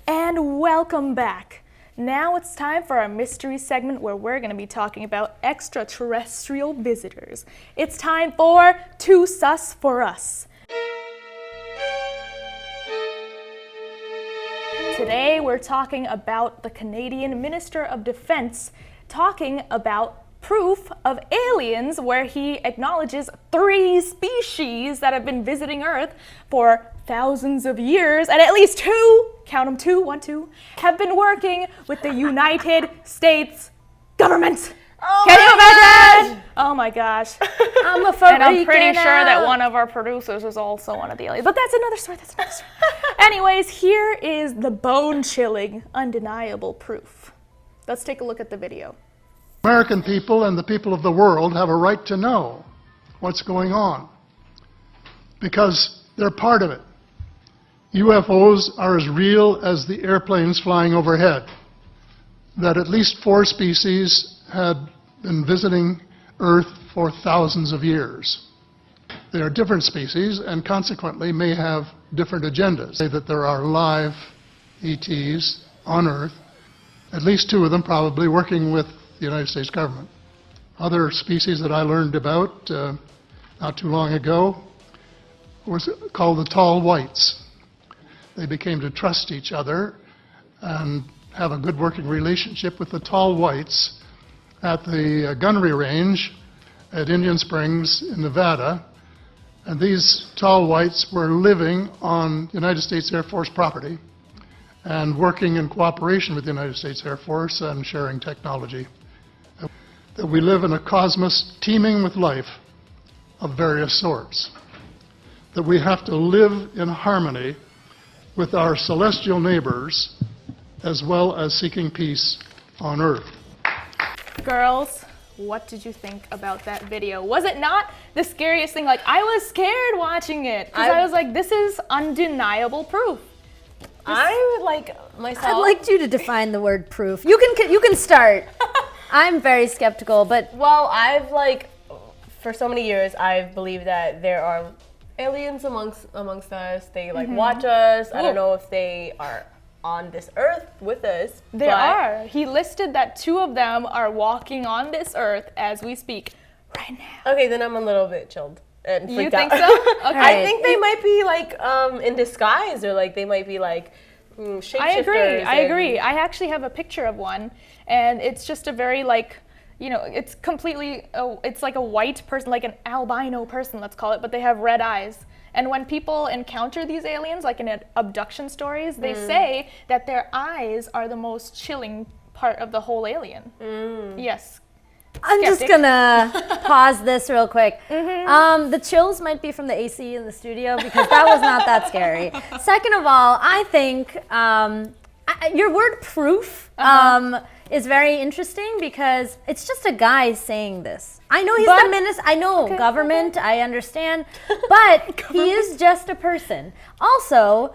And welcome back. Now it's time for our mystery segment where we're going to be talking about extraterrestrial visitors. It's time for Too Sus for Us. Today we're talking about the Canadian Minister of Defense talking about proof of aliens, where he acknowledges 3 species that have been visiting Earth for thousands of years, and at least 2, count them 2, 1, 2, have been working with the United States government. Oh, can you imagine? Oh my gosh. I'm a And I'm pretty sure that one of our producers is also one of the aliens. But that's another story, Anyways, here is the bone-chilling, undeniable proof. Let's take a look at the video. American people and the people of the world have a right to know what's going on because they're part of it. UFOs are as real as the airplanes flying overhead. That at least 4 species had been visiting Earth for thousands of years. They are different species and consequently may have different agendas. Say that there are live ETs on Earth, at least 2 of them probably working with the United States government. Other species that I learned about not too long ago was called the tall whites. They became to trust each other and have a good working relationship with the tall whites at the gunnery range at Indian Springs in Nevada. And these tall whites were living on United States Air Force property and working in cooperation with the United States Air Force and sharing technology. That we live in a cosmos teeming with life of various sorts. That we have to live in harmony with our celestial neighbors as well as seeking peace on Earth. Girls, what did you think about that video? Was it not the scariest thing? Like, I was scared watching it because I was like, this is undeniable proof. I would like myself. I'd like you to define the word proof. You can start. I'm very skeptical, but Well, for so many years, I've believed that there are aliens amongst us. They watch us. I don't know if they are on this Earth with us. There are. He listed that 2 of them are walking on this Earth as we speak right now. Okay, then I'm a little bit chilled and freaked You think out. so? Okay. I think they might be in disguise, or they might be shapeshifters. I agree. I actually have a picture of one, and it's just a very it's completely, it's like a white person, like an albino person, let's call it, but they have red eyes. And when people encounter these aliens, like in abduction stories, they say that their eyes are the most chilling part of the whole alien. Yes. I'm just gonna pause this real quick. The chills might be from the AC in the studio because that was not that scary. Second of all, I think your word proof is very interesting because it's just a guy saying this. I know he's the minister, I know government, I understand, but he is just a person. Also,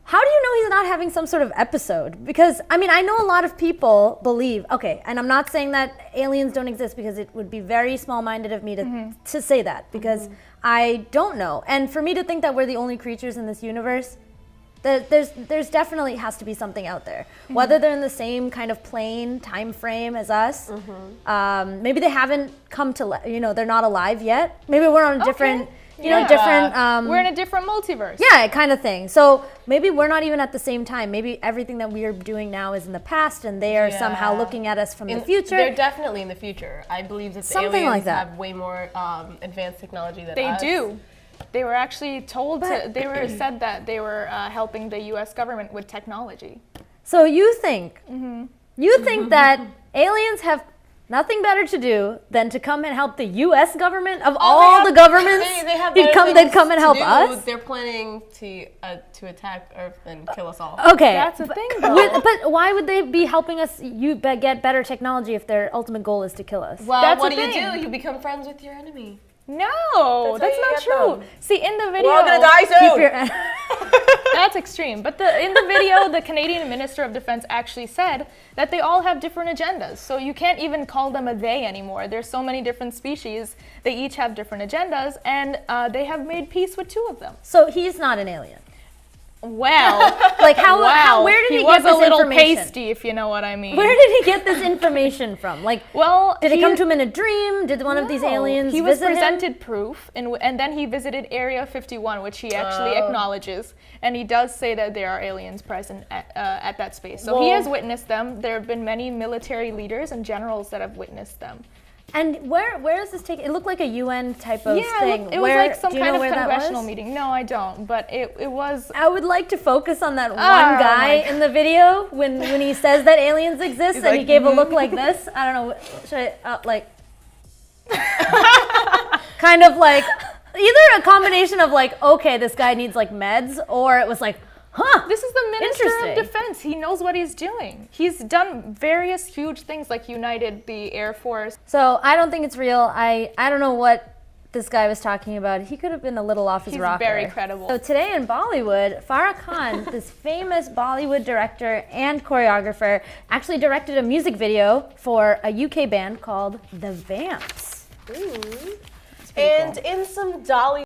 how do you know he's not having some sort of episode? Because, I mean, I know a lot of people believe, and I'm not saying that aliens don't exist because it would be very small-minded of me to say that because I don't know. And for me to think that we're the only creatures in this universe, there's definitely has to be something out there. Whether they're in the same kind of plane, time frame as us, maybe they haven't come to, they're not alive yet. Maybe we're on a different... we're in a different multiverse. Yeah, kind of thing. So maybe we're not even at the same time. Maybe everything that we are doing now is in the past and they are somehow looking at us from the future. They're definitely in the future. I believe that the aliens have way more advanced technology than us. They do. They were actually said that they were helping the US government with technology. So you think that aliens have nothing better to do than to come and help the U.S. government of all the governments? They'd come and help us? They're planning to attack Earth and kill us all. Okay. That's a thing, though. But why would they be helping us get better technology if their ultimate goal is to kill us? Well, what do? You become friends with your enemy. No, that's not true. See, in the video... We're all gonna die soon! That's extreme. But in the video, the Canadian Minister of Defense actually said that they all have different agendas. So you can't even call them a they anymore. There's so many different species. They each have different agendas, and they have made peace with 2 of them. So he's not an alien? Well, Like where did he get was this a little information? pasty, if you know what I mean. Where did he get this information from? Like, Well, did it come to him in a dream? Did one of these aliens He was visit him? presented proof, and then he visited Area 51, which he actually acknowledges, and he does say that there are aliens present at that space. So he has witnessed them. There have been many military leaders and generals that have witnessed them. And where is this taking? It looked like a UN type of thing. It was like some do you kind know of where that congressional was? meeting. No, I don't, but it was. I would like to focus on that one Oh, guy in the video when he says that aliens exist and he like, gave a look like this. I don't know. Should I like kind of like either a combination of like, okay, this guy needs like meds, or it was like, huh, This is the Minister of interesting. Defense. He knows what he's doing. He's done various huge things, like united the Air Force. So I don't think it's real. I don't know what this guy was talking about. He could have been a little off his He's rocker. very credible. So today in Bollywood, Farah Khan, this famous Bollywood director and choreographer, actually directed a music video for a UK band called The Vamps. And in some Dolly